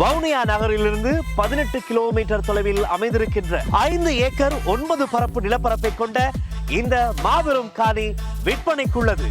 வவுனியா நகரிலிருந்து 18 கிலோமீட்டர் தொலைவில் அமைந்திருக்கின்ற 5 ஏக்கர் 9 பரப்பு நிலப்பரப்பை கொண்ட இந்த மாபெரும் காணி விற்பனைக்குள்ளது.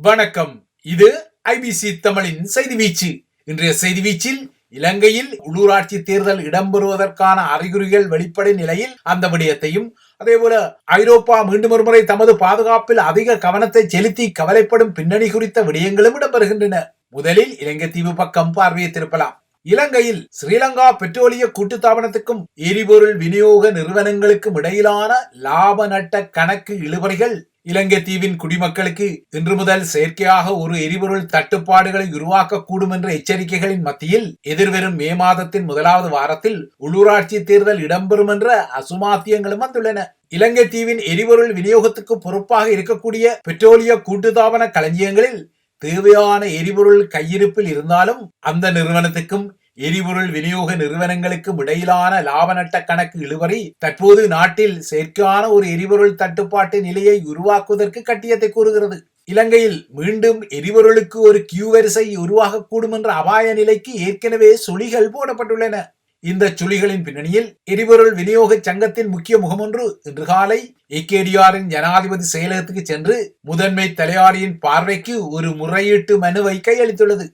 வணக்கம். இது ஐபிசி தமிழின் செய்தி வீச்சு. இன்றைய செய்தி வீச்சில் இலங்கையில் உள்ளூராட்சி தேர்தல் இடம்பெறுவதற்கான அறிகுறிகள் வெளிப்படை நிலையில் அந்த விடயத்தையும், அதேபோல ஐரோப்பா மீண்டும் ஒருமுறை தமது பாதுகாப்பில் அதிக கவனத்தை செலுத்தி கவலைப்படும் பின்னணி குறித்த விடயங்களும் இடம்பெறுகின்றன. முதலில் இலங்கை தீவு பக்கம் பார்வையை திருப்பலாம். இலங்கையில் ஸ்ரீலங்கா பெட்ரோலிய கூட்டுத்தாபனத்துக்கும் எரிபொருள் விநியோக நிறுவனங்களுக்கும் இடையிலான லாப நட்ட கணக்கு இழுபறிகள் இலங்கை தீவின் குடிமக்களுக்கு இன்று முதல் செயற்கையாக ஒரு எரிபொருள் தட்டுப்பாடுகளை உருவாக்கக்கூடும் என்ற எச்சரிக்கைகளின் மத்தியில் எதிர்வரும் மே மாதத்தின் முதலாவது வாரத்தில் உள்ளூராட்சி தேர்தல் இடம்பெறும் என்ற அசுமாத்தியங்களும் வந்துள்ளன. இலங்கை தீவின் எரிபொருள் விநியோகத்துக்கு பொறுப்பாக இருக்கக்கூடிய பெட்ரோலிய கூட்டுத்தாபன களஞ்சியங்களில் தேவையான எரிபொருள் கையிருப்பில் இருந்தாலும் அந்த நிறுவனத்துக்கும் எரிபொருள் விநியோக நிறுவனங்களுக்கும் இடையிலான லாப நட்ட கணக்கு இழுபறி தற்போது நாட்டில் செயற்கையான ஒரு எரிபொருள் தட்டுப்பாட்டு நிலையை உருவாக்குவதற்கு கட்டியத்தை கூறுகிறது. இலங்கையில் மீண்டும் எரிபொருளுக்கு ஒரு கியூ வரிசை உருவாகக்கூடும் என்ற அபாய நிலைக்கு ஏற்கனவே சுழிகள் போடப்பட்டுள்ளன. இந்த சுழிகளின் பின்னணியில் எரிபொருள் விநியோக சங்கத்தின் முக்கிய முகமொன்று இன்று காலை ஏகேடிஆரின் ஜனாதிபதி செயலகத்துக்கு சென்று முதன்மை தலையாரியின் பார்வைக்கு ஒரு முறையீட்டு மனுவை கையளித்துள்ளது.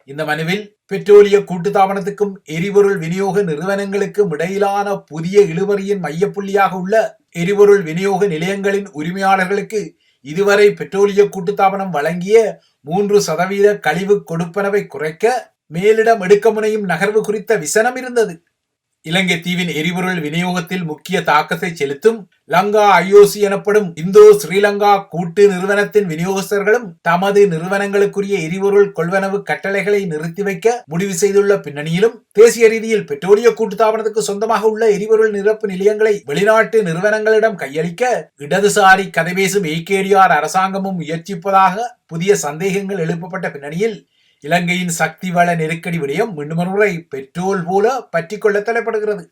இந்த மனுவில் பெட்ரோலிய கூட்டுத்தாபனத்துக்கும் எரிபொருள் விநியோக நிறுவனங்களுக்கும் இடையிலான புதிய இழுபறியின் மையப்புள்ளியாக உள்ள எரிபொருள் விநியோக நிலையங்களின் உரிமையாளர்களுக்கு இதுவரை பெட்ரோலிய கூட்டுத்தாபனம் வழங்கிய 3% கழிவு கொடுப்பனவை குறைக்க மேலிடம் எடுக்க முனையும் நகர்வு குறித்த விசனம் இருந்தது. இலங்கை தீவின் எரிபொருள் விநியோகத்தில் முக்கிய தாக்கத்தை செலுத்தும் லங்கா ஐஓசி எனப்படும் இந்தோ ஸ்ரீலங்கா கூட்டு நிறுவனத்தின் விநியோகஸ்தர்களும் தமது நிறுவனங்களுக்குரிய எரிபொருள் கொள்வனவு கட்டளைகளை நிறுத்தி வைக்க முடிவு செய்துள்ள பின்னணியிலும் தேசிய ரீதியில் பெட்ரோலிய கூட்டுத்தாபனத்துக்கு சொந்தமாக உள்ள எரிபொருள் நிரப்பு நிலையங்களை வெளிநாட்டு நிறுவனங்களிடம் கையளிக்க இடதுசாரி கதை பேசும் ஏகேடிஆர் அரசாங்கமும் முயற்சிப்பதாக புதிய சந்தேகங்கள் எழுப்பப்பட்ட பின்னணியில் இலங்கையின் சக்தி வள நெருக்கடி விடயம் மீண்டும் ஒருமுறை பெட்ரோல் போல பற்றி கொள்ள தலைப்படுகிறது.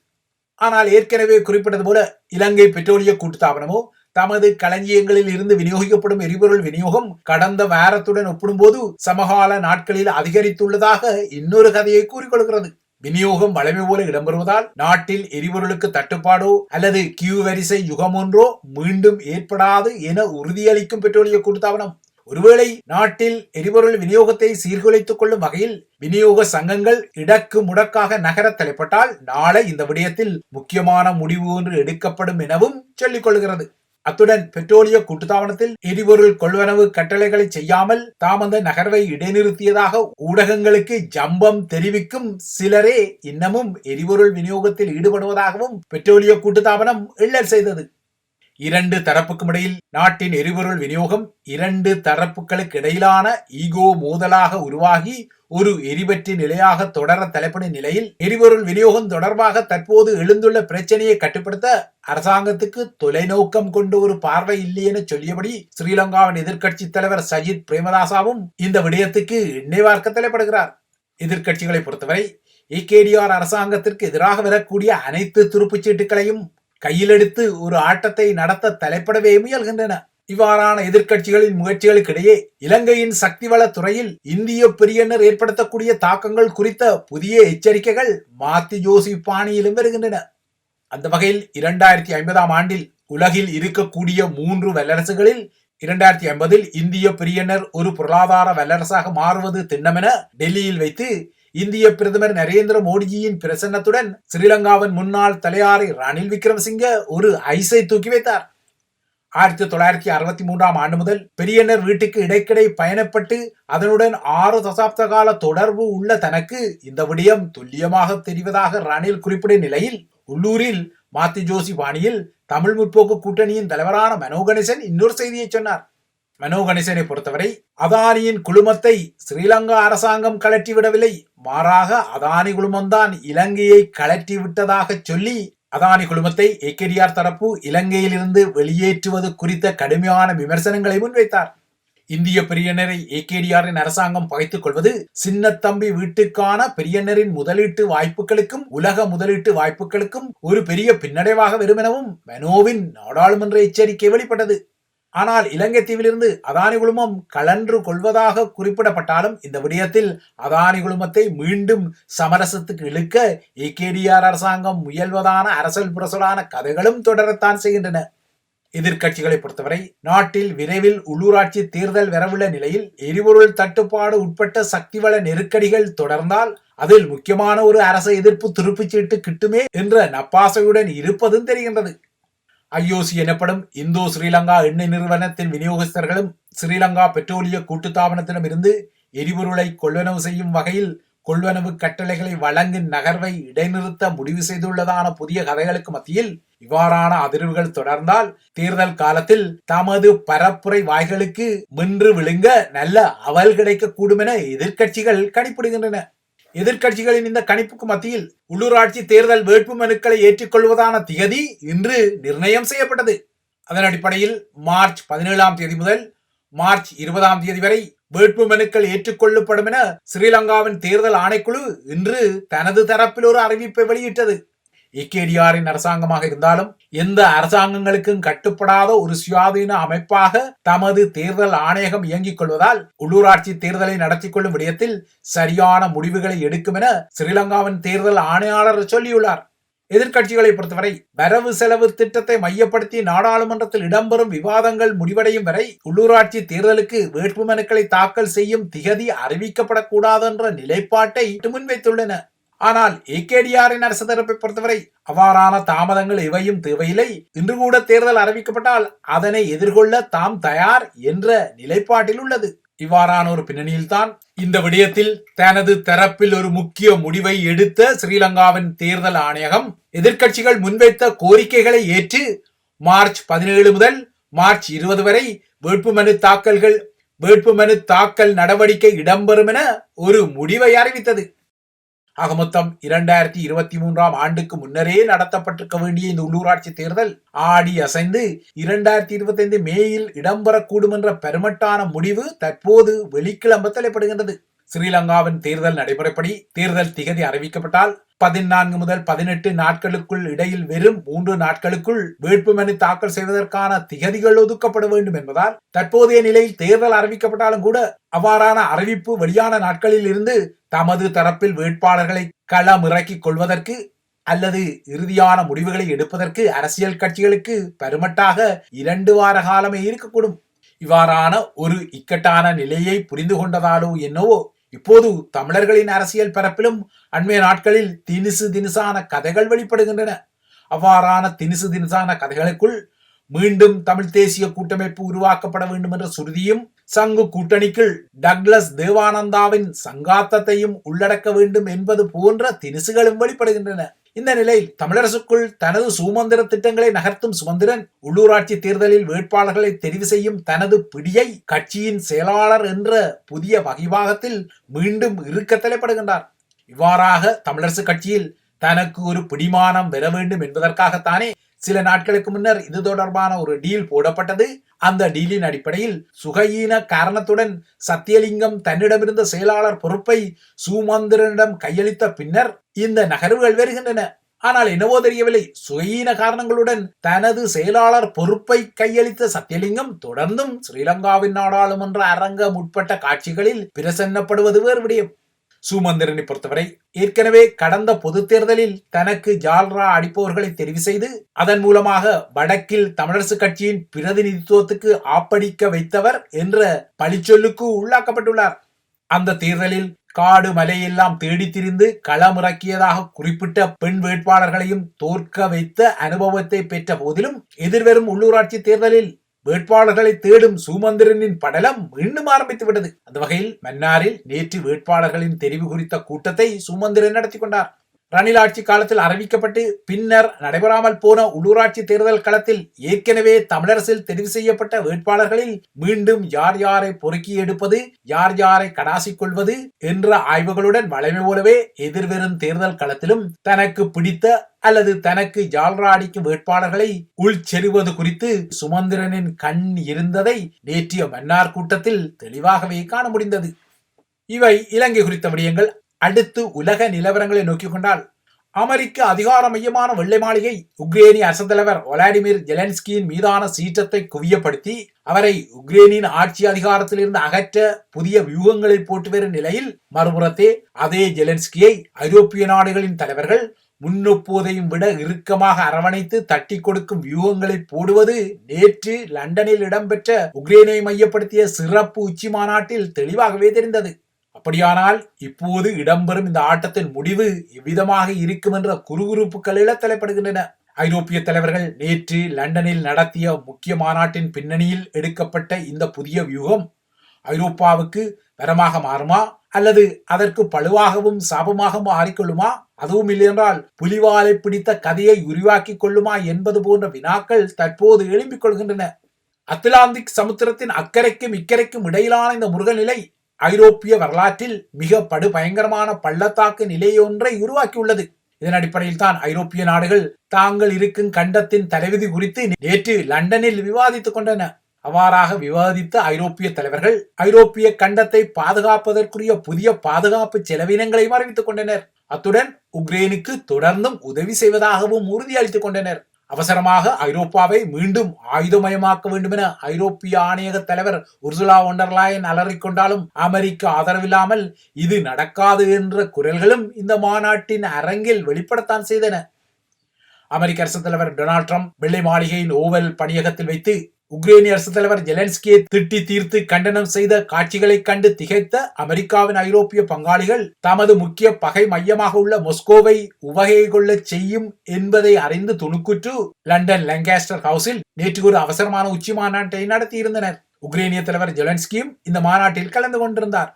ஆனால் ஏற்கனவே குறிப்பிட்டது போல இலங்கை பெட்ரோலிய கூட்டுத்தாபனமோ தமது களஞ்சியங்களில் இருந்து விநியோகிக்கப்படும் எரிபொருள் விநியோகம் கடந்த வாரத்துடன் ஒப்பிடும்போது சமகால நாட்களில் அதிகரித்துள்ளதாக இன்னொரு கதையை கூறிக்கொள்கிறது. விநியோகம் வளமை போல இடம்பெறுவதால் நாட்டில் எரிபொருளுக்கு தட்டுப்பாடோ அல்லது கியூ வரிசை யுகம் ஒன்றோ மீண்டும் ஏற்படாது என உறுதியளிக்கும் பெட்ரோலிய கூட்டுத்தாபனம் ஒருவேளை நாட்டில் எரிபொருள் விநியோகத்தை சீர்குலைத்துக் கொள்ளும் வகையில் விநியோக சங்கங்கள் இடக்கு முடக்காக நகர தலைப்பட்டால் நாளை இந்த விடயத்தில் முக்கியமான முடிவு ஒன்று எடுக்கப்படும் எனவும் சொல்லிக் கொள்கிறது. அத்துடன் பெட்ரோலிய கூட்டுத்தாபனத்தில் எரிபொருள் கொள்வனவு கட்டளைகளை செய்யாமல் தாம் அந்த நகர்வை இடைநிறுத்தியதாக ஊடகங்களுக்கு ஜம்பம் தெரிவிக்கும் சிலரே இன்னமும் எரிபொருள் விநியோகத்தில் ஈடுபடுவதாகவும் பெட்ரோலிய கூட்டுத்தாபனம் எள்ளல் செய்தது. இரண்டு தரப்புக்கும் இடையில் நாட்டின் எரிபொருள் விநியோகம் இரண்டு தரப்புகளுக்கு இடையிலான ஈகோ மோதலாக உருவாகி ஒரு எரிபற்றி நிலையாக தொடர தலைப்படும் நிலையில் எரிபொருள் விநியோகம் தொடர்பாக தற்போது எழுந்துள்ள பிரச்சனையை கட்டுப்படுத்த அரசாங்கத்துக்கு தொலைநோக்கம் கொண்டு ஒரு பார்வை இல்லை என சொல்லியபடி ஸ்ரீலங்காவின் எதிர்க்கட்சி தலைவர் சஜித் பிரேமதாசாவும் இந்த விடயத்துக்கு எண்ணெய் வார்க்க தலைப்படுகிறார். எதிர்க்கட்சிகளை பொறுத்தவரை ஏகேடிஆர் அரசாங்கத்திற்கு எதிராக வரக்கூடிய அனைத்து துருப்புச்சீட்டுகளையும் கையிலெடுத்து ஒரு ஆட்டத்தை நடத்த தலைப்படவே முயல்கின்றன. இவ்வாறான எதிர்க்கட்சிகளின் முயற்சிகளுக்கிடையே இலங்கையின் சக்தி வள துறையில் இந்திய பெரியனர் ஏற்படுத்தக்கூடிய தாக்கங்கள் குறித்த புதிய எச்சரிக்கைகள் மாத்தி ஜோசி பாணியிலும் வருகின்றன. அந்த வகையில் 2050 ஆண்டில் உலகில் இருக்கக்கூடிய 3 வல்லரசுகளில் 2050 இந்திய பெரியனர் ஒரு பொருளாதார வல்லரசாக மாறுவது திண்ணமென டெல்லியில் வைத்து இந்திய பிரதமர் நரேந்திர மோடிஜியின் பிரசன்னத்துடன் ஸ்ரீலங்காவின் முன்னாள் தலையாரி ரணில் விக்ரமசிங்க ஒரு ஐஸை தூக்கி வைத்தார். 1963 ஆண்டு முதல் பெரியனர் வீட்டுக்கு இடைக்கிடை பயணப்பட்டு அதனுடன் 6 தசாப்த கால தொடர்பு உள்ள தனக்கு இந்த விடயம் துல்லியமாக தெரிவதாக ரணில் குறிப்பிடும் நிலையில் உள்ளூரில் மாத்தி ஜோசி பாணியில் தமிழ் முற்போக்கு கூட்டணியின் தலைவரான மனோ கணேசன் இன்னொரு செய்தியை சொன்னார். மனோ கணேசனை பொறுத்தவரை அதானியின் குழுமத்தை ஸ்ரீலங்கா அரசாங்கம் கலற்றிவிடவில்லை, மாறாக அதானி குழுமம்தான் இலங்கையை கலற்றி விட்டதாக சொல்லி அதானி குழுமத்தை ஏகேடிஆர் தரப்பு இலங்கையிலிருந்து வெளியேற்றுவது குறித்த கடுமையான விமர்சனங்களை முன்வைத்தார். இந்திய பெரியனரை ஏகேடிஆரின் அரசாங்கம் பகைத்துக் கொள்வது சின்னத்தம்பி வீட்டுக்கான பெரியனரின் முதலீட்டு வாய்ப்புகளுக்கும் உலக முதலீட்டு வாய்ப்புகளுக்கும் ஒரு பெரிய பின்னடைவாக வரும் எனவும் மனோவின் நாடாளுமன்ற எச்சரிக்கை வெளிப்பட்டது. ஆனால் இலங்கை தீவிலிருந்து அதானி குழுமம் கலன்று கொள்வதாக குறிப்பிடப்பட்டாலும் இந்த விடயத்தில் அதானி குழுமத்தை மீண்டும் சமரசத்துக்கு இழுக்க ஏகேடிஆர் அரசாங்கம் முயல்வதான அரசியல் புரசலான கதைகளும் தொடரத்தான் செய்கின்றன. எதிர்க்கட்சிகளை பொறுத்தவரை நாட்டில் விரைவில் உள்ளூராட்சி தேர்தல் வரவுள்ள நிலையில் எரிபொருள் தட்டுப்பாடு உட்பட்ட சக்திவள நெருக்கடிகள் தொடர்ந்தால் அதில் முக்கியமான ஒரு அரச எதிர்ப்பு துருப்புச்சீட்டு கிட்டுமே என்ற நப்பாசையுடன் இருப்பதும் தெரிகின்றது. IOC எனப்படும் இந்தோ ஸ்ரீலங்கா எண்ணெய் நிறுவனத்தின் விநியோகஸ்தர்களும் ஸ்ரீலங்கா பெட்ரோலிய கூட்டுத்தாபனத்திடம் இருந்து எரிபொருளை கொள்வனவு செய்யும் வகையில் கொள்வனவு கட்டளைகளை வழங்கும் நகர்வை இடைநிறுத்த முடிவு செய்துள்ளதான புதிய கதைகளுக்கு மத்தியில் இவ்வாறான அதிர்வுகள் தொடர்ந்தால் தேர்தல் காலத்தில் தமது பரப்புரை வாய்களுக்கு மென்று விழுங்க நல்ல அவல் கிடைக்க கூடும் என எதிர்க்கட்சிகள் கணிப்பிடுகின்றன. எதிர்க்கட்சிகளின் இந்த கணிப்புக்கு மத்தியில் உள்ளூராட்சி தேர்தல் வேட்பு மனுக்களை ஏற்றுக்கொள்வதான திகதி இன்று நிர்ணயம் செய்யப்பட்டது. அதன் அடிப்படையில் மார்ச் 17ஆம் தேதி முதல் மார்ச் 20ஆம் தேதி வரை வேட்பு மனுக்கள் ஏற்றுக்கொள்ளப்படும் என ஸ்ரீலங்காவின் தேர்தல் ஆணைக்குழு இன்று தனது தரப்பில் ஒரு அறிவிப்பை வெளியிட்டது. ஏகேடிஆரின் அரசாங்கமாக இருந்தாலும் எந்த அரசாங்கங்களுக்கும் கட்டுப்படாத ஒரு சுயாதீன அமைப்பாக தமது தேர்தல் ஆணையகம் இயங்கிக் கொள்வதால் உள்ளூராட்சி தேர்தலை நடத்தி கொள்ளும் விடயத்தில் சரியான முடிவுகளை எடுக்கும் என ஸ்ரீலங்காவின் தேர்தல் ஆணையாளர் சொல்லியுள்ளார். எதிர்க்கட்சிகளை பொறுத்தவரை வரவு செலவு திட்டத்தை மையப்படுத்தி நாடாளுமன்றத்தில் இடம்பெறும் விவாதங்கள் முடிவடையும் வரை உள்ளூராட்சி தேர்தலுக்கு வேட்புமனுக்களை தாக்கல் செய்யும் திகதி அறிவிக்கப்படக்கூடாது என்ற நிலைப்பாட்டை முன்வைத்துள்ளன. ஆனால் ஏகேடிஆரின் அரசு தரப்பை பொறுத்தவரை அவ்வாறான தாமதங்கள் எவையும் தேவையில்லை, இன்று கூட தேர்தல் அறிவிக்கப்பட்டால் அதனை எதிர்கொள்ள தாம் தயார் என்ற நிலைப்பாட்டில் உள்ளது. இவ்வாறான ஒரு பின்னணியில்தான் இந்த விடயத்தில் தனது தரப்பில் ஒரு முக்கிய முடிவை எடுத்த ஸ்ரீலங்காவின் தேர்தல் ஆணையகம் எதிர்க்கட்சிகள் முன்வைத்த கோரிக்கைகளை ஏற்று மார்ச் 17 முதல் மார்ச் 20 வரை வேட்புமனு தாக்கல் நடவடிக்கை இடம்பெறும் என ஒரு முடிவை அறிவித்தது. ஆக மொத்தம் 2023ஆம் ஆண்டுக்கு முன்னரே நடத்தப்பட்டிருக்க வேண்டிய இந்த உள்ளூராட்சி தேர்தல் ஆடி அசைந்து 2025 மேயில் இடம்பெறக்கூடும் என்ற பெருமட்டான முடிவு தற்போது வெளிக்கிளம்ப தலைப்படுகின்றது. ஸ்ரீலங்காவின் தேர்தல் நடைமுறைப்படி தேர்தல் திகதி அறிவிக்கப்பட்டால் 14 முதல் 18 நாட்களுக்குள் இடையில் வெறும் 3 நாட்களுக்குள் வேட்புமனு தாக்கல் செய்வதற்கான திகதிகள் ஒதுக்கப்பட வேண்டும் என்பதால் தற்போதைய நிலையில் தேர்தல் அறிவிக்கப்பட்டாலும் கூட அவ்வாறான அறிவிப்பு வெளியான நாட்களில் இருந்து தமது தரப்பில் வேட்பாளர்களை களமிறக்கிக் கொள்வதற்கு அல்லது இறுதியான முடிவுகளை எடுப்பதற்கு அரசியல் கட்சிகளுக்கு பெருமட்டாக 2 வார காலமே இருக்கக்கூடும். இவ்வாறான ஒரு இக்கட்டான நிலையை புரிந்து கொண்டதாலோ என்னவோ இப்போது தமிழர்களின் அரசியல் பரப்பிலும் அண்மைய நாட்களில் தினுசான கதைகள் வெளிப்படுகின்றன. அவ்வாறான தினுசான கதைகளுக்குள் மீண்டும் தமிழ் தேசிய கூட்டமைப்பு உருவாக்கப்பட வேண்டும் என்ற சுருதியும் சங்கு கூட்டணிக்குள் டக்ளஸ் தேவானந்தாவின் சங்காத்தத்தையும் உள்ளடக்க வேண்டும் என்பது போன்ற தினுசுகளும் வெளிப்படுகின்றன. இந்த நிலையில் தமிழரசுக்குள் தனது சுமந்திர திட்டங்களை நகர்த்தும் சுமந்திரன் உள்ளூராட்சி தேர்தலில் வேட்பாளர்களை தெரிவு செய்யும் தனது பிடியை கட்சியின் செயலாளர் என்ற புதிய வகிபாகத்தில் மீண்டும் இருக்க தலைப்படுகின்றார். இவ்வாறாக தமிழரசு கட்சியில் தனக்கு ஒரு பிடிமானம் பெற வேண்டும் என்பதற்காகத்தானே சில நாட்களுக்கு முன்னர் இது தொடர்பான ஒரு டீல் போடப்பட்டது. அந்த டீலின் அடிப்படையில் சுகஈன காரணத்துடன் சத்தியலிங்கம் தன்னிடமிருந்த செயலாளர் பொறுப்பை சுமந்திரனிடம் கையளித்த பின்னர் இந்த நகர்வுகள் வருகின்றன. ஆனால் என்னவோ தெரியவில்லை, சுகஈன காரணங்களுடன் தனது செயலாளர் பொறுப்பை கையளித்த சத்தியலிங்கம் தொடர்ந்தும் ஸ்ரீலங்காவின் நாடாளுமன்ற அரங்கம் உட்பட்ட காட்சிகளில் பிரசன்னப்படுவது வேறு விடயம். சுமந்திரனை பொறுத்தவரை ஏற்கனவே கடந்த பொது தேர்தலில் தனக்கு ஜால்ரா அடிப்பவர்களை தெரிவு செய்து அதன் மூலமாக வடக்கில் தமிழரசு கட்சியின் பிரதிநிதித்துவத்துக்கு ஆப்படிக்க வைத்தவர் என்ற பழிச்சொல்லுக்கு உள்ளாக்கப்பட்டுள்ளார். அந்த தேர்தலில் காடு மலையெல்லாம் தேடி திரிந்து களமிறக்கியதாக குறிப்பிட்ட பெண் வேட்பாளர்களையும் தோற்க வைத்த அனுபவத்தை பெற்ற போதிலும் எதிர்வரும் உள்ளூராட்சி தேர்தலில் வேட்பாளர்களை தேடும் சுமந்திரனின் படலம் மீண்டும் ஆரம்பித்து விட்டது. அந்த வகையில் மன்னாரில் நேற்று வேட்பாளர்களின் தெரிவு குறித்த கூட்டத்தை சுமந்திரன் நடத்தி கொண்டார். ரணில் ஆட்சி காலத்தில் அறிவிக்கப்பட்டு பின்னர் நடைபெறாமல் போன உள்ளூராட்சி தேர்தல் களத்தில் ஏற்கனவே தமிழரசில் தெரிவு செய்யப்பட்ட வேட்பாளர்களில் மீண்டும் யார் யாரை பொறுக்கி எடுப்பது, யார் யாரை கடாசிக் கொள்வது என்ற ஆய்வுகளுடன் வழமை போலவே எதிர்வரும் தேர்தல் களத்திலும் தனக்கு பிடித்த அல்லது தனக்கு ஜால்ராடிக்கும் வேட்பாளர்களை உள்செருவது குறித்து சுமந்திரனின் கண் இருந்ததை நேற்றைய மன்னார் கூட்டத்தில் தெளிவாகவே காண முடிந்தது. இவை இலங்கை குறித்த விடயங்கள். அடுத்து உலக நிலவரங்களை நோக்கிக் கொண்டால், அமெரிக்க அதிகார மையமான வெள்ளை மாளிகை உக்ரேனிய அரசு தலைவர் விளாடிமிர் ஜெலன்ஸ்கியின் மீதான சீற்றத்தை குவியப்படுத்தி அவரை உக்ரேனின் ஆட்சி அதிகாரத்தில் இருந்து அகற்ற புதிய வியூகங்களை போட்டு வரும் நிலையில், மறுபுறத்தே அதே ஜெலன்ஸ்கியை ஐரோப்பிய நாடுகளின் தலைவர்கள் முன்னொப்போதையும் விட இறுக்கமாக அரவணைத்து தட்டி கொடுக்கும் வியூகங்களை போடுவது நேற்று லண்டனில் இடம்பெற்ற உக்ரேனை மையப்படுத்திய சிறப்பு உச்சி மாநாட்டில் தெளிவாகவே தெரிந்தது. அப்படியானால் இப்போது இடம்பெறும் இந்த ஆட்டத்தின் முடிவு எவ்விதமாக இருக்கும் என்ற குறுகுறுப்புகள் தலைப்படுகின்றன. ஐரோப்பிய தலைவர்கள் நேற்று லண்டனில் நடத்திய முக்கிய மாநாட்டின் பின்னணியில் எடுக்கப்பட்ட இந்த புதிய வியூகம் ஐரோப்பாவுக்கு வரமாக மாறுமா அல்லது அதற்கு பழுவாகவும் சாபமாகவும் மாறிக்கொள்ளுமா? அதுவும் இல்லையென்றால் புலிவாலை பிடித்த கதையை உருவாக்கி கொள்ளுமா என்பது போன்ற வினாக்கள் தற்போது எழும்பிக் கொள்கின்றன. அத்லாந்திக் சமுத்திரத்தின் அக்கறைக்கும் இக்கரைக்கும் இடையிலான இந்த முருகநிலை ஐரோப்பிய வரலாற்றில் மிக படுபயங்கரமான பள்ளத்தாக்கு நிலையொன்றை உருவாக்கியுள்ளது. இதன் அடிப்படையில் தான் ஐரோப்பிய நாடுகள் தாங்கள் இருக்கும் கண்டத்தின் தலைவிதி குறித்து நேற்று லண்டனில் விவாதித்துக் கொண்டன. அவ்வாறாக விவாதித்த ஐரோப்பிய தலைவர்கள் ஐரோப்பிய கண்டத்தை பாதுகாப்பதற்குரிய புதிய பாதுகாப்பு செலவினங்களையும் அறிவித்துக் கொண்டனர். அத்துடன் உக்ரைனுக்கு தொடர்ந்தும் உதவி செய்வதாகவும் உறுதியளித்துக் கொண்டனர். அவசரமாக ஐரோப்பாவை மீண்டும் ஆயுதமயமாக்க வேண்டும் என ஐரோப்பிய ஆணையக தலைவர் உர்சுலா ஒன் டெர் லாயன் அலறிக்கொண்டாலும் அமெரிக்க ஆதரவில்லாமல் இது நடக்காது என்ற குரல்களும் இந்த மாநாட்டின் அரங்கில் வெளிப்படத்தான் செய்தன. அமெரிக்க அரசு தலைவர் டொனால்ட் ட்ரம்ப் வெள்ளை மாளிகையின் ஓவல் பணியகத்தில் வைத்து உக்ரைனிய அரசு தலைவர் ஜெலன்ஸ்கியை திட்டி தீர்த்து கண்டனம் செய்த காட்சிகளை கண்டு திகைத்த அமெரிக்காவின் ஐரோப்பிய பங்காளிகள் தமது முக்கிய பகை மையமாக உள்ள மொஸ்கோவை உவகை கொள்ள செய்யும் என்பதை அறிந்து துணுக்குற்று லண்டன் லங்காஸ்டர் ஹவுஸில் நேற்று ஒரு அவசரமான உச்சி மாநாட்டை நடத்தியிருந்தனர். உக்ரைனிய தலைவர் ஜெலன்ஸ்கியும் இந்த மாநாட்டில் கலந்து கொண்டிருந்தார்.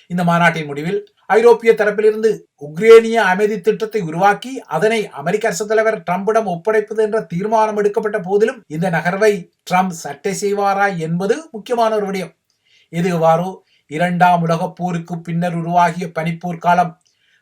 இந்த மாநாட்டின் முடிவில் ஐரோப்பிய தரப்பிலிருந்து உக்ரேனிய அமைதி திட்டத்தை உருவாக்கி அதனை அமெரிக்க அரசு தலைவர் ட்ரம்பிடம் ஒப்படைப்பது என்ற தீர்மானம் எடுக்கப்பட்ட போதிலும் இந்த நகர்வை ட்ரம்ப் சட்டை செய்வாரா என்பது முக்கியமான ஒரு விடயம். இதுவாரோ இரண்டாம் உலக போருக்கு பின்னர் உருவாகிய பனிப்போர் காலம்,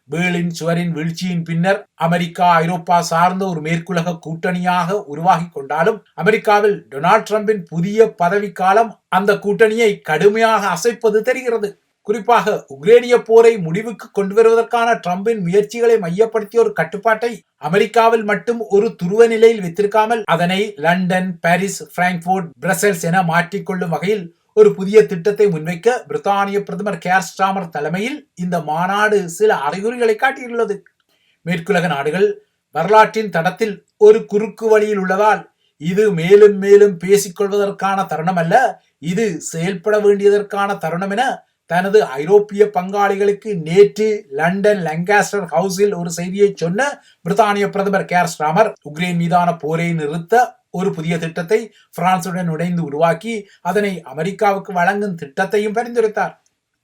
பேர்லின் சுவரின் வீழ்ச்சியின் பின்னர் அமெரிக்கா ஐரோப்பா சார்ந்த ஒரு மேற்குலக கூட்டணியாக உருவாகி கொண்டாலும் அமெரிக்காவில் டொனால்ட் ட்ரம்பின் புதிய பதவி காலம் அந்த கூட்டணியை கடுமையாக அசைப்பது தெரிகிறது. குறிப்பாக உக்ரேனிய போரை முடிவுக்கு கொண்டு வருவதற்கான ட்ரம்பின் முயற்சிகளை மையப்படுத்திய ஒரு கட்டுப்பாட்டை அமெரிக்காவில் மட்டும் ஒரு துருவ நிலையில் வைத்திருக்காமல் அதனை லண்டன், பாரிஸ், பிராங்க்போர்ட், பிரசல்ஸ் என மாற்றிக்கொள்ளும் வகையில் ஒரு புதிய திட்டத்தை முன்வைக்க பிரித்தானிய பிரதமர் கேர் ஸ்டாமர் தலைமையில் இந்த மாநாடு சில அறிகுறிகளை காட்டியுள்ளது. மேற்குலக நாடுகள் வரலாற்றின் தடத்தில் ஒரு குறுக்கு வழியில் உள்ளதால் இது மேலும் மேலும் பேசிக்கொள்வதற்கான தருணம் அல்ல, இது செயல்பட வேண்டியதற்கான தருணம் என தனது ஐரோப்பிய பங்காளிகளுக்கு நேற்று லண்டன் லங்காஸ்டர் ஹவுஸில் ஒரு செய்தியை சொன்ன பிரித்தானிய பிரதமர் கேர் ஸ்டாமர் உக்ரைன் மீதான போரை நிறுத்த ஒரு புதிய திட்டத்தை பிரான்சுடன் இணைந்து உருவாக்கி அதனை அமெரிக்காவுக்கு வழங்கும் திட்டத்தையும் பரிந்துரைத்தார்.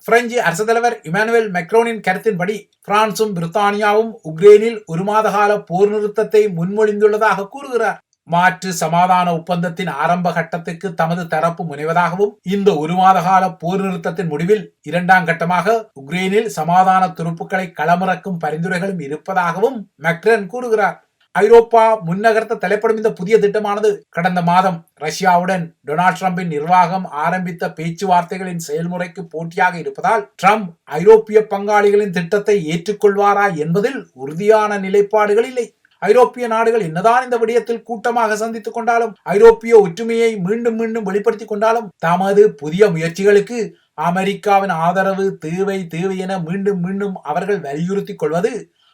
பிரெஞ்சு அரசு தலைவர் இமானுவேல் மெக்ரோனின் கருத்தின்படி பிரான்சும் பிரித்தானியாவும் உக்ரைனில் ஒரு மாத கால போர் நிறுத்தத்தை முன்மொழிந்துள்ளதாக கூறுகிறார். மாற்று சமாதான ஒப்பந்தத்தின் ஆரம்ப கட்டத்துக்கு தமது தரப்பு முனைவதாகவும் இந்த ஒரு மாத கால போர் நிறுத்தத்தின் முடிவில் இரண்டாம் கட்டமாக உக்ரைனில் சமாதான துருப்புக்களை களமிறக்கும் பரிந்துரைகளும் இருப்பதாகவும் மெக்ரன் கூறுகிறார். ஐரோப்பா முன்னகர்த்த தலைப்படும் இந்த புதிய திட்டமானது கடந்த மாதம் ரஷ்யாவுடன் டொனால்ட் ட்ரம்பின் நிர்வாகம் ஆரம்பித்த பேச்சுவார்த்தைகளின் செயல்முறைக்கு போட்டியாக இருப்பதால் ட்ரம்ப் ஐரோப்பிய பங்காளிகளின் திட்டத்தை ஏற்றுக்கொள்வாரா என்பதில் உறுதியான நிலைப்பாடுகள் இல்லை. ஐரோப்பிய நாடுகள் என்னதான் இந்த விடயத்தில் கூட்டமாக சந்தித்துக் கொண்டாலும் ஐரோப்பிய ஒற்றுமையை மீண்டும் மீண்டும் வெளிப்படுத்திக் கொண்டாலும் தமது புதிய முயற்சிகளுக்கு அமெரிக்காவின் ஆதரவு தேவை என மீண்டும் மீண்டும் அவர்கள் வலியுறுத்திக் கொள்வது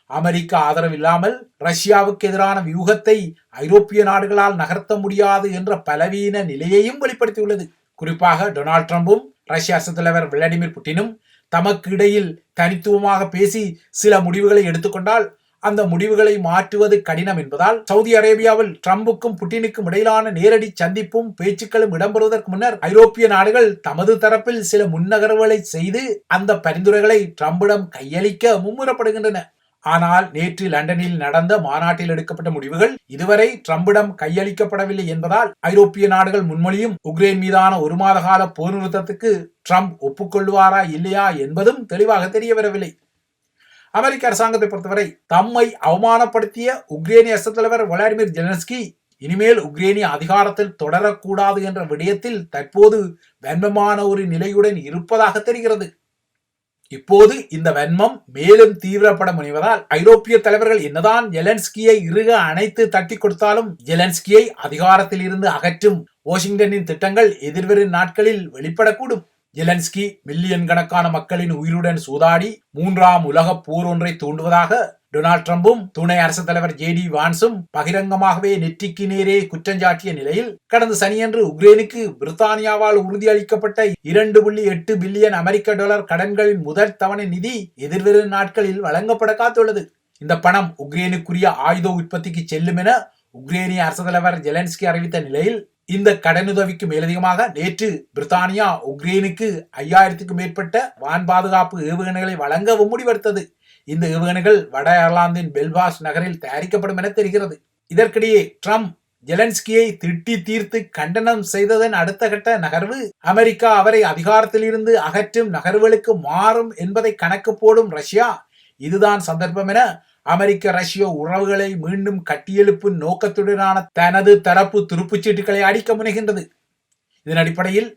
அமெரிக்க ஆதரவு இல்லாமல் ரஷ்யாவுக்கு எதிரான வியூகத்தை ஐரோப்பிய நாடுகளால் நகர்த்த முடியாது என்ற பலவீன நிலையையும் வெளிப்படுத்தியுள்ளது. குறிப்பாக டொனால்ட் ட்ரம்பும் ரஷ்ய அரசு தலைவர் விளாடிமிர் புட்டினும் தமக்கு இடையில் தனித்துவமாக பேசி சில முடிவுகளை எடுத்துக்கொண்டால் அந்த முடிவுகளை மாற்றுவது கடினம் என்பதால் சவுதி அரேபியாவில் ட்ரம்புக்கும் புட்டினுக்கும் இடையிலான நேரடி சந்திப்பும் பேச்சுக்களும் இடம்பெறுவதற்கு முன்னர் ஐரோப்பிய நாடுகள் தமது தரப்பில் சில முன்னகர்வுகளை செய்து அந்த பரிந்துரைகளை ட்ரம்பிடம் கையளிக்க மும்முரப்படுகின்றன. ஆனால் நேற்று லண்டனில் நடந்த மாநாட்டில் எடுக்கப்பட்ட முடிவுகள் இதுவரை ட்ரம்பிடம் கையளிக்கப்படவில்லை என்பதால் ஐரோப்பிய நாடுகள் முன்மொழியும் உக்ரைன் மீதான ஒரு மாத கால போர் நிறுத்தத்துக்கு ட்ரம்ப் ஒப்புக்கொள்வாரா இல்லையா என்பதும் தெளிவாக தெரிய வரவில்லை. அமெரிக்க அரசாங்கத்தை பொறுத்தவரை தம்மை அவமானப்படுத்திய உக்ரைனிய அரசு தலைவர் விளாடிமிர் ஜெலன்ஸ்கி இனிமேல் உக்ரைனிய அதிகாரத்தில் தொடரக்கூடாது என்ற விடயத்தில் தற்போது வன்மமான ஒரு நிலையுடன் இருப்பதாக தெரிகிறது. இப்போது இந்த வன்மம் மேலும் தீவிரப்பட முனைவதால் ஐரோப்பிய தலைவர்கள் என்னதான் ஜெலன்ஸ்கியை இறுக அணைத்து தட்டி கொடுத்தாலும் ஜெலன்ஸ்கியை அதிகாரத்தில் இருந்து அகற்றும் வாஷிங்டனின் திட்டங்கள் எதிர்வரும் நாட்களில் வெளிப்படக்கூடும். ஜெலன்ஸ்கி மில்லியன் கணக்கான மக்களின் உயிருடன் சூதாடி 3ஆம் உலக போர் ஒன்றை தூண்டுவதாக டொனால்ட் ட்ரம்பும் துணை அரசு தலைவர் JD வான்ஸும் பகிரங்கமாகவே நெற்றிக்கு நேரே குற்றஞ்சாட்டிய நிலையில் கடந்த சனியன்று உக்ரைனுக்கு பிரித்தானியாவால் உறுதியளிக்கப்பட்ட 2.8 பில்லியன் அமெரிக்க டாலர் கடன்களின் முதல் தவணை நிதி எதிர்வரும் நாட்களில் வழங்கப்பட காத்துள்ளது. இந்த பணம் உக்ரைனுக்குரிய ஆயுத உற்பத்திக்கு செல்லும் என உக்ரைனிய அரசு தலைவர் ஜெலன்ஸ்கி அறிவித்த நிலையில் இந்த கடனுதவிக்கு மேலதிகமாக நேற்று பிரித்தானியா உக்ரைனுக்கு 5000க்கும் மேற்பட்ட வான் பாதுகாப்பு ஏவுகணைகளை வழங்கவும் முடிவெடுத்தது. இந்த ஏவுகணைகள் வட அயர்லாந்தின் பெல்பாஸ்ட் நகரில் தயாரிக்கப்படும் என தெரிகிறது. இதற்கிடையே ட்ரம்ப் ஜெலன்ஸ்கியை திட்டி தீர்த்து கண்டனம் செய்ததன் அடுத்த கட்ட நகர்வு அமெரிக்கா அவரை அதிகாரத்தில் இருந்து அகற்றும் நகர்வுகளுக்கு மாறும் என்பதை கணக்கு போடும் ரஷ்யா இதுதான் சந்தர்ப்பம் என அமெரிக்க ரஷ்ய உறவுகளை மீண்டும் கட்டியெழுப்பும் நோக்கத்துடனான தனது தரப்பு துருப்புச்சீட்டுகளை அடிக்க முனைகின்றது. இதன் அடிப்படையில்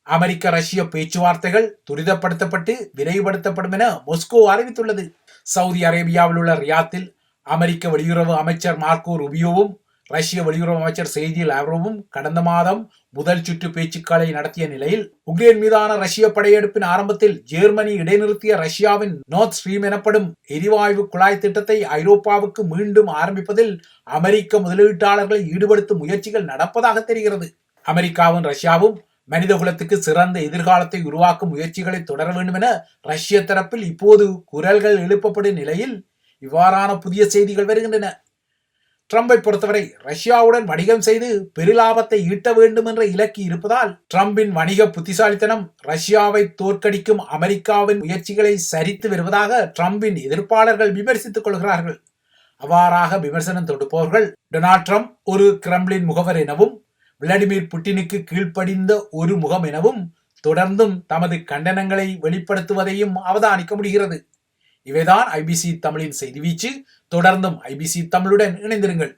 அமெரிக்க ரஷ்ய பேச்சுவார்த்தைகள் துரிதப்படுத்தப்பட்டு விரைவுபடுத்தப்படும் என மாஸ்கோ அறிவித்துள்ளது. சவுதி அரேபியாவில் உள்ள ரியாத்தில் அமெரிக்க வெளியுறவு அமைச்சர் மார்க்கோ ரூபியோவும் ரஷ்ய வெளியுறவு அமைச்சர் செர்ஜி லாவ்ரோவும் கடந்த மாதம் முதல் சுற்று பேச்சுக்களை நடத்திய நிலையில் உக்ரைன் மீதான ரஷ்ய படையெடுப்பின் ஆரம்பத்தில் ஜெர்மனி இடைநிறுத்திய ரஷ்யாவின் நார்த் ஸ்ட்ரீம் எனப்படும் எரிவாயு குழாய் திட்டத்தை ஐரோப்பாவுக்கு மீண்டும் ஆரம்பிப்பதில் அமெரிக்க முதலீட்டாளர்களை ஈடுபடுத்தும் முயற்சிகள் நடப்பதாக தெரிகிறது. அமெரிக்காவும் ரஷ்யாவும் மனித குலத்துக்கு சிறந்த எதிர்காலத்தை உருவாக்கும் முயற்சிகளை தொடர வேண்டும் என ரஷ்ய தரப்பில் இப்போது குரல்கள் எழுப்பப்படும் நிலையில் இவ்வாறான புதிய செய்திகள் வருகின்றன. ட்ரம்பை பொறுத்தவரை ரஷ்யாவுடன் வணிகம் செய்து பெருலாபத்தை ஈட்ட வேண்டும் என்ற இலக்கு இருப்பதால் ட்ரம்பின் வணிக புத்திசாலித்தனம் ரஷ்யாவை தோற்கடிக்கும் அமெரிக்காவின் முயற்சிகளை சரித்து வருவதாக ட்ரம்பின் எதிர்ப்பாளர்கள் விமர்சித்துக் கொள்கிறார்கள். அவ்வாறாக விமர்சனம் தொடுப்பவர்கள் டொனால்ட் ட்ரம்ப் ஒரு கிரெம்ளின் முகவர் எனவும் விளாடிமிர் புட்டினுக்கு கீழ்ப்படிந்த ஒரு முகம் எனவும் தொடர்ந்தும் தமது கண்டனங்களை வெளிப்படுத்துவதையும் அவதானிக்க முடிகிறது. இவைதான் IBC தமிழின் செய்தி வீச்சு. தொடர்ந்தும் IBC தமிழுடன் இணைந்திருங்கள்.